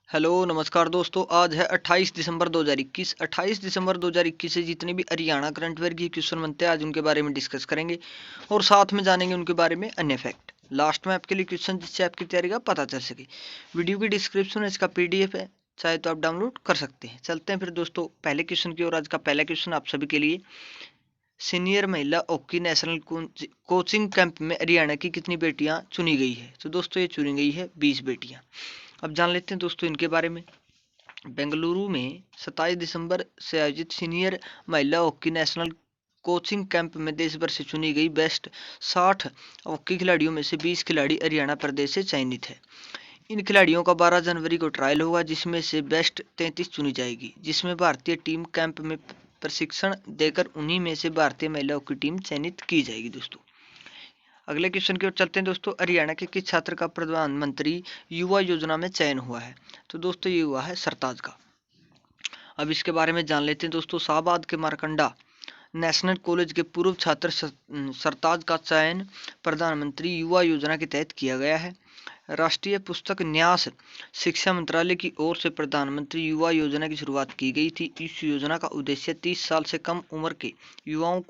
Hello नमस्कार दोस्तों। आज है 28 दिसंबर 2021। 28 दिसंबर 2021 से जितने भी हरियाणा करंट अफेयर के क्वेश्चन बनते हैं आज उनके बारे में डिस्कस करेंगे और साथ में जानेंगे उनके बारे में अन्य फैक्ट। लास्ट में आपके लिए क्वेश्चन जिससे आपकी तैयारी का पता चल सके। वीडियो की डिस्क्रिप्शन में इसका पीडीएफ है, चाहे तो आप डाउनलोड कर सकते हैं। चलते हैं फिर दोस्तों पहले क्वेश्चन की ओर। आज का पहला क्वेश्चन आप सभी के लिए, सीनियर महिला हॉकी नेशनल कोचिंग कैंप में हरियाणा की कितनी बेटियां चुनी गई है? तो दोस्तों ये चुनी गई है 20 बेटियां। अब जान लेते हैं दोस्तों इनके बारे में। बेंगलुरु में 27 दिसंबर से आयोजित सीनियर महिला हॉकी नेशनल कोचिंग कैंप में देश भर से चुनी गई बेस्ट 60 हॉकी खिलाड़ियों में से 20 खिलाड़ी हरियाणा प्रदेश से चयनित है। इन खिलाड़ियों का 12 जनवरी को ट्रायल होगा, जिसमें से बेस्ट 33 चुनी जाएगी, जिसमें भारतीय टीम कैंप में प्रशिक्षण देकर उन्हीं में से भारतीय महिला हॉकी टीम चयनित की जाएगी। दोस्तों अगले क्वेश्चन की ओर चलते हैं। दोस्तों हरियाणा के किस छात्र का प्रधानमंत्री युवा योजना में चयन हुआ है? तो दोस्तों ये हुआ है सरताज का। अब इसके बारे में जान लेते हैं दोस्तों। शाहबाद के मारकंडा नेशनल कॉलेज के पूर्व छात्र सरताज का चयन प्रधानमंत्री युवा योजना के तहत किया गया है। राष्ट्रीय पुस्तक न्यास शिक्षा मंत्रालय की ओर से प्रधानमंत्री युवा योजना की शुरुआत की गई थी। इस योजना का उद्देश्य 30 साल से कम उम्र के युवाओं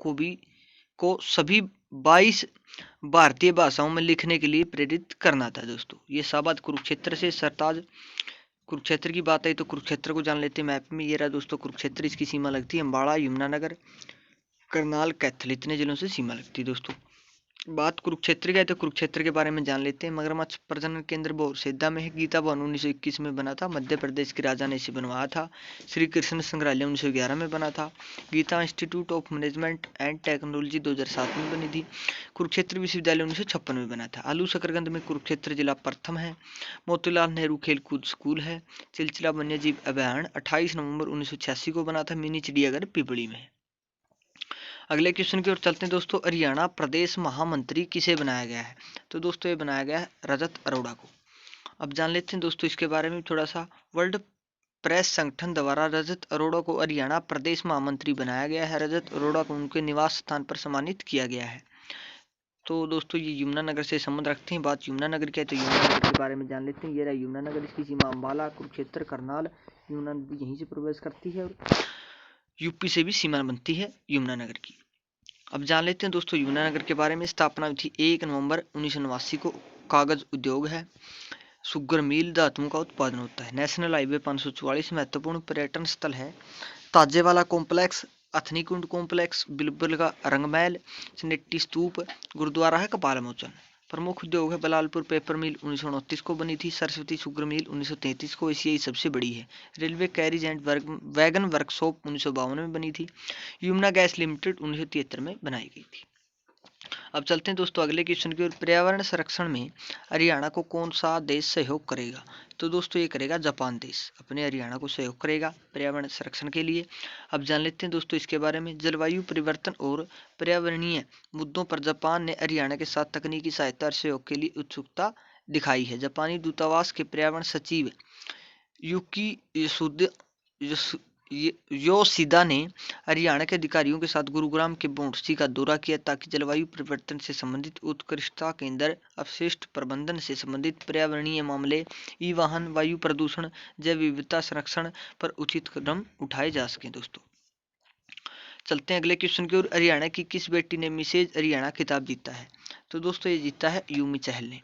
को सभी 22 भारतीय भाषाओं में लिखने के लिए प्रेरित करना था। दोस्तों ये शाहबाद कुरुक्षेत्र से सरताज। कुरुक्षेत्र की बात आई तो कुरुक्षेत्र को जान लेते हैं मैप में। ये रहा दोस्तों कुरुक्षेत्र, इसकी सीमा लगती है अम्बाड़ा, यमुनानगर, करनाल, कैथल, इतने जिलों से सीमा लगती है। दोस्तों बात कुरुक्षेत्र की है तो कुरुक्षेत्र के बारे में जान लेते हैं। मगरमच्छ प्रजनन केंद्र बोरसेदा में है। गीता भवन 1921 में बना था, मध्य प्रदेश के राजा ने इसे बनवाया था। श्री कृष्ण संग्रहालय 1911 में बना था। Geeta institute of management and technology 2007 में बनी थी। कुरुक्षेत्र विश्वविद्यालय 1956 में बना था। आलू शकरकंद में कुरुक्षेत्र जिला प्रथम है। मोतीलाल नेहरू खेलकूद स्कूल है। चिलचिला वन्यजीव अभयारण्य 28 नवंबर 1986 को बना था। मिनी चिड़ियाघर पिपली में है। अगले क्वेश्चन की ओर चलते हैं दोस्तों। हरियाणा प्रदेश महामंत्री किसे बनाया गया है? तो दोस्तों ये बनाया गया है रजत अरोड़ा को। अब जान लेते हैं दोस्तों इसके बारे में थोड़ा सा। वर्ल्ड प्रेस संगठन द्वारा रजत अरोड़ा को हरियाणा प्रदेश महामंत्री बनाया गया है। रजत अरोड़ा को उनके निवास स्थान पर सम्मानित किया गया है। तो दोस्तों ये यमुनानगर से संबंध रखते हैं। बात यमुनानगर की है तो यमुनानगर के बारे में जान लेते हैं। ये रहा यमुनानगर, इसकी सीमा अम्बाला, कुरुक्षेत्र, करनाल, यमुना नदी यहीं से प्रवेश करती है और यूपी से भी सीमा बनती है यमुनानगर की। अब जान लेते हैं दोस्तों यमुनानगर के बारे में। स्थापना हुई थी 1 नवंबर 1989 को। कागज उद्योग है। शुगर मिल, धातुओं का उत्पादन होता है। नेशनल हाईवे 544 महत्वपूर्ण पर्यटन स्थल है। ताजेवाला कॉम्प्लेक्स, अथनी कुंड कॉम्प्लेक्स, बिलबुल का रंगमहल, स्नेटी स्तूप, गुरुद्वारा है कपाल मोचन। प्रमुख उद्योग है बलालपुर पेपर मिल 1929 को बनी थी। सरस्वती शुगर मिल 1933 को एशियाई सबसे बड़ी है। Railway carriage and wagon workshop 1952 में बनी थी। यमुना गैस लिमिटेड 1973 में बनाई गई थी। अब चलते हैं दोस्तों अगले क्वेश्चन की ओर। पर्यावरण संरक्षण में हरियाणा को कौन सा देश सहयोग करेगा? तो दोस्तों ये करेगा जापान देश, अपने हरियाणा को सहयोग करेगा पर्यावरण संरक्षण के लिए। अब जान लेते हैं दोस्तों इसके बारे में। जलवायु परिवर्तन और पर्यावरणीय मुद्दों पर जापान ने हरियाणा के साथ तकनीकी सहायता और सहयोग के लिए उत्सुकता दिखाई है। जापानी दूतावास के पर्यावरण सचिव युकी योशिदा ने हरियाणा के अधिकारियों के साथ गुरुग्राम के बोंडसी का दौरा किया ताकि जलवायु परिवर्तन से संबंधित उत्कृष्टता केंद्र, अपशिष्ट प्रबंधन से संबंधित पर्यावरणीय मामले, ई वाहन, वायु प्रदूषण, जैव विविधता संरक्षण पर उचित कदम उठाए जा सकें। दोस्तों चलते हैं अगले क्वेश्चन की ओर। हरियाणा की किस बेटी ने मिसेज हरियाणा खिताब जीता है? तो दोस्तों ये जीता है यूमी चहल ने।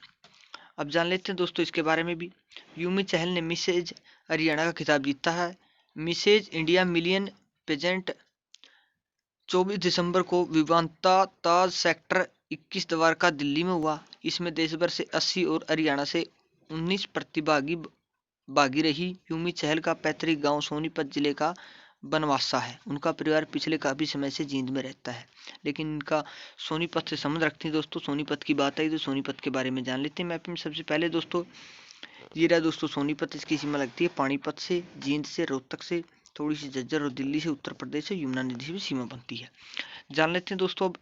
अब जान लेते हैं दोस्तों इसके बारे में भी। यूमी चहल ने मिसेज हरियाणा का खिताब जीता है। मिसेज इंडिया मिलियन पेजेंट 24 दिसंबर को विवांता ताज सेक्टर 21 द्वारका दिल्ली में हुआ। इसमें देश भर से 80 और हरियाणा से 19 प्रतिभागी भागी रही। यूमी चहल का पैतृक गांव सोनीपत जिले का बनवासा है। उनका परिवार पिछले काफी समय से जींद में रहता है, लेकिन इनका सोनीपत से संबंध रखते हैं। दोस्तों सोनीपत की बात आई तो सोनीपत के बारे में जान लेते हैं मैप में। सबसे पहले दोस्तों ये रहा दोस्तों सोनीपत, इसकी सीमा लगती है पानीपत से, जींद से, रोहतक से, थोड़ी सी झज्जर और दिल्ली से, उत्तर प्रदेश से, यमुना नदी से भी सीमा बनती है। जान लेते हैं दोस्तों अब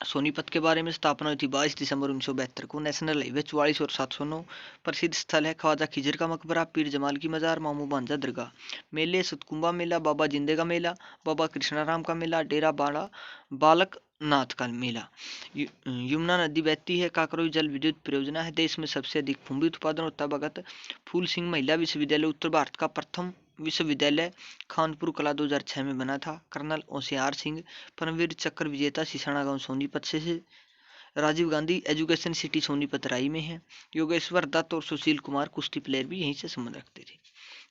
सोनीपत के बारे में स्थापना हुई थी 22 दिसंबर 1972 को। नेशनल हाईवे 44 और 709। प्रसिद्ध स्थल है ख्वाजा खिजर का मकबरा, पीर जमाल की मजार, मामू भांजा दरगाह। मेले सतकुंबा मेला, बाबा जिंदे का मेला, बाबा कृष्णाराम का मेला, डेरा बाड़ा बालक नाथ का मेला। यमुना नदी बहती है, काकरोई जल विद्युत परियोजना है। देश में सबसे अधिक भूमि उत्पादन होता है। भगत फूल सिंह महिला विश्वविद्यालय उत्तर भारत का प्रथम विश्वविद्यालय खानपुर कला 2006 में बना था। कर्नल होशियार सिंह परमवीर चक्र विजेता सिसाना गांव सोनीपत से। राजीव गांधी एजुकेशन सिटी सोनीपत राई में है। योगेश्वर दत्त और सुशील कुमार कुश्ती प्लेयर भी यहीं से संबंध रखते थे।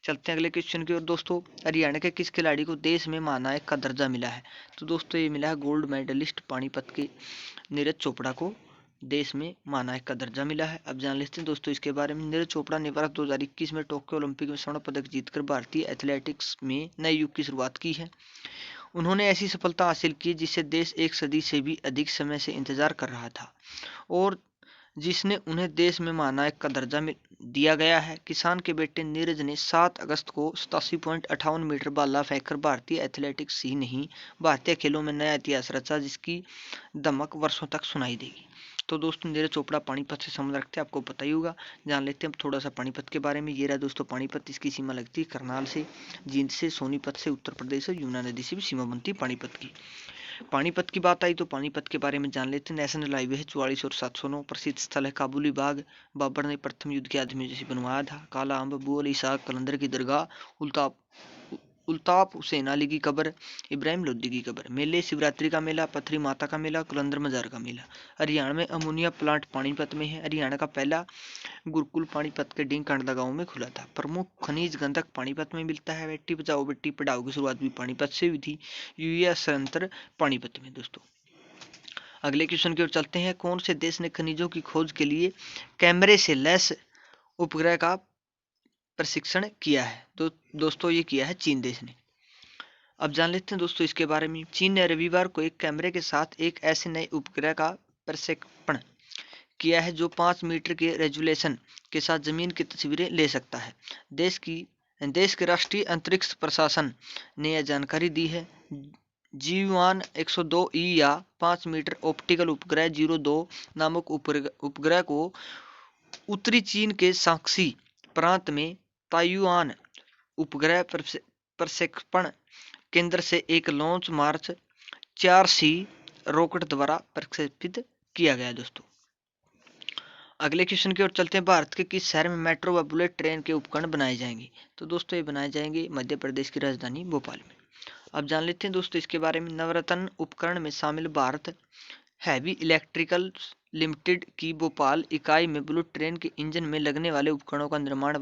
चलते हैं अगले क्वेश्चन की ओर दोस्तों। हरियाणा के किस खिलाड़ी को देश में महानायक का दर्जा मिला है? तो दोस्तों ये मिला है गोल्ड मेडलिस्ट पानीपत के नीरज चोपड़ा को देश में महानायक का दर्जा मिला है। अब जान लेते हैं दोस्तों इसके बारे में। नीरज चोपड़ा ने वर्ष 2021 में टोक्यो ओलंपिक में स्वर्ण पदक जीतकर भारतीय एथलेटिक्स में नए युग की शुरुआत की है। उन्होंने ऐसी सफलता हासिल की जिसे देश एक सदी से भी अधिक समय से इंतजार कर रहा था और जिसने उन्हें देश में महानायक का दर्जा दिया गया है। किसान के बेटे नीरज ने 7 अगस्त को 87.58 मीटर भाला फेंककर भारतीय एथलेटिक्स ही नहीं भारतीय खेलों में नया इतिहास रचा, जिसकी दमक वर्षों तक सुनाई देगी। तो दोस्तों नीरज चोपड़ा पानीपत से संबंध रखते हैं, आपको पता ही होगा। जान लेते हैं थोड़ा सा पानीपत के बारे में। ये रहा दोस्तों पानीपत, इसकी सीमा लगती है करनाल से, जींद से, सोनीपत से उत्तर प्रदेश और यमुना नदी से भी सीमा बनती है पानीपत की। पानीपत की बात आई तो पानीपत के बारे में जान लेते हैं। नेशनल हाईवे है 44 और 709। प्रसिद्ध स्थल है काबुली बाग, बाबर ने प्रथम युद्ध के आदमी जैसे बनवाया था। काला अम्ब, अबू अली शाह कलंदर की दरगाह, उल्ताप हुसैन अली की कब्र, इब्राहिम लोदी की कब्र। मेले शिवरात्रि का मेला, पथरी माता का मेला, कलंदर मजार का मेला। हरियाणा में अमोनिया प्लांट पानीपत में है। हरियाणा का पहला गुरुकुल पानीपत के डिंग कांडला गांव में खुला था। प्रमुख खनिज गंधक पानीपत में मिलता है। बेटी बचाओ बेटी पढ़ाओ की शुरुआत भी पानीपत से हुई थी। यूरिया संयंत्र पानीपत में। दोस्तों अगले क्वेश्चन की ओर चलते हैं। कौन से देश ने खनिजों की खोज के लिए कैमरे से लैस उपग्रह का प्रशिक्षण किया है? तो दोस्तों ये किया है चीन देश ने। अब जान लेते हैं दोस्तों इसके बारे में। चीन ने रविवार को एक कैमरे के साथ एक ऐसे नए उपग्रह का प्रक्षेपण किया है जो 5 मीटर के रेजोल्यूशन के साथ जमीन की तस्वीरें ले सकता है। देश के राष्ट्रीय अंतरिक्ष प्रशासन ने यह जानकारी दी है। जीवान 102E या 5 मीटर ऑप्टिकल उपग्रह 02 नामक उपग्रह को उत्तरी चीन के शांक्सी प्रांत में ताइवान उपग्रह प्रक्षेपण केंद्र से एक लॉन्च मार्च 4C रॉकेट द्वारा प्रक्षेपित किया गया। दोस्तों अगले क्वेश्चन की ओर चलते हैं। भारत के किस शहर में मेट्रो व बुलेट ट्रेन के उपकरण बनाए जाएंगे? तो दोस्तों ये बनाए जाएंगे मध्य प्रदेश की राजधानी भोपाल में। अब जान लेते हैं दोस्तों इसके बारे में। नवरत्न उपकरण में शामिल भारत हैवी इलेक्ट्रिकल लिमिटेड की भोपाल इकाई में बुलेट ट्रेन के इंजन में लगने वाले उपकरणों का निर्माण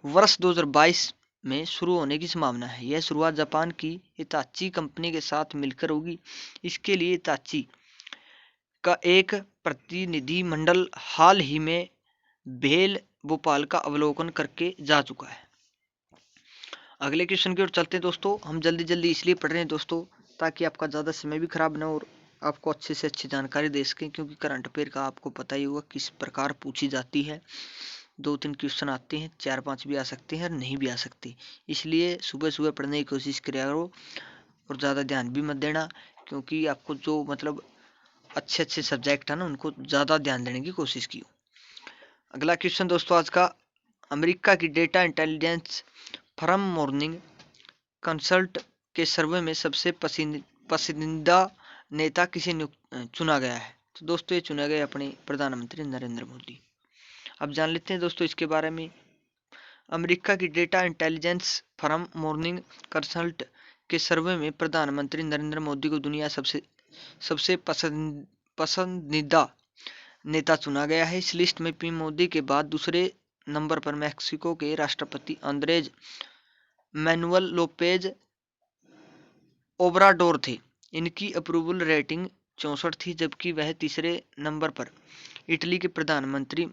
वर्ष 2022 में शुरू होने की संभावना है। यह शुरुआत जापान की हिताची कंपनी के साथ मिलकर होगी। इसके लिए हिताची का एक प्रतिनिधिमंडल हाल ही में भेल भोपाल का अवलोकन करके जा चुका है। अगले क्वेश्चन की ओर चलते हैं दोस्तों। हम जल्दी इसलिए पढ़ रहे हैं दोस्तों ताकि आपका ज़्यादा समय भी खराब ना हो और आपको अच्छे से अच्छी जानकारी दे सकें, क्योंकि करंट अफेयर का आपको पता ही होगा किस प्रकार पूछी जाती है। 2-3 क्वेश्चन आते हैं, 4-5 भी आ सकते हैं और नहीं भी आ सकते। इसलिए सुबह सुबह पढ़ने की कोशिश करा करो और ज़्यादा ध्यान भी मत देना, क्योंकि आपको जो मतलब अच्छे सब्जेक्ट है ना उनको ज़्यादा ध्यान देने की कोशिश की। अगला क्वेश्चन दोस्तों आज का। अमेरिका की data intelligence firm morning consult के सर्वे में सबसे पसंदीदा नेता किसे चुना गया है? तो दोस्तों ये चुना गया अपने प्रधानमंत्री नरेंद्र मोदी। अब जान लेते हैं दोस्तों इसके बारे में। अमेरिका की data intelligence firm morning consult के सर्वे में प्रधानमंत्री नरेंद्र मोदी को दुनिया सबसे पसंदीदा नेता चुना गया है। इस लिस्ट में पीएम मोदी के बाद दूसरे नंबर पर मैक्सिको के राष्ट्रपति आंद्रेज मैनुअल लोपेज ओब्राडोर थे। इनकी अप्रूवल रेटिंग 64 थी, जबकि वह तीसरे नंबर पर इटली के प्रधानमंत्री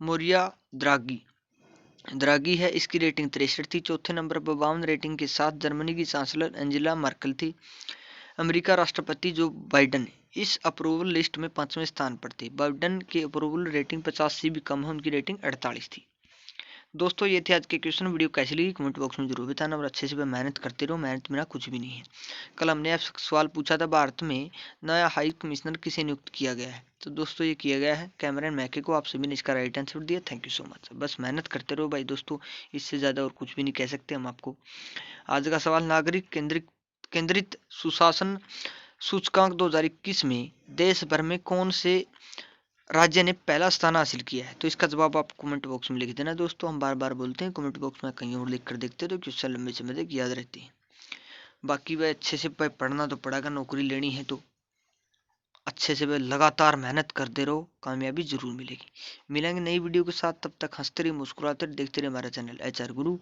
मोरिया द्रागी है। इसकी रेटिंग 63 थी। चौथे नंबर पर 52 रेटिंग के साथ जर्मनी की चांसलर एंजेला मर्केल थी। अमेरिका राष्ट्रपति जो बाइडन इस अप्रूवल लिस्ट में 5वें स्थान पर थे। बाइडन की अप्रूवल रेटिंग 50 से भी कम है, उनकी रेटिंग 48 थी। दोस्तों ये थे आज के क्वेश्चन। वीडियो कैसी लगी कमेंट बॉक्स में जरूर बताना और अच्छे से मेहनत करते रहो, मेहनत मेरा कुछ भी नहीं है। कल हमने आपसे सवाल पूछा था, भारत में नया हाई कमिश्नर किसे नियुक्त किया गया है? तो दोस्तों ये किया गया है कैमरन मैके को। आप सभी ने इसका राइट आंसर दिया, थैंक यू सो मच। बस मेहनत करते रहो भाई दोस्तों, इससे ज़्यादा और कुछ भी नहीं कह सकते हम आपको। आज का सवाल, नागरिक केंद्रित सुशासन सूचकांक 2021 में देश भर में कौन से राज्य ने पहला स्थान हासिल किया है? तो इसका जवाब आप कमेंट बॉक्स में लिख देना दोस्तों। हम बार बार बोलते हैं, कमेंट बॉक्स में कहीं और लिख कर देखते तो क्वेश्चन लंबे समय तक याद रहती है। बाकी वह अच्छे से पढ़ना तो पड़ेगा, नौकरी लेनी है तो अच्छे से वह लगातार मेहनत करते रहो, कामयाबी जरूर मिलेगी। मिलेंगे नई वीडियो के साथ, तब तक हंसते रहिए, मुस्कुराते रहिए, देखते रहिए हमारा चैनल HR गुरु।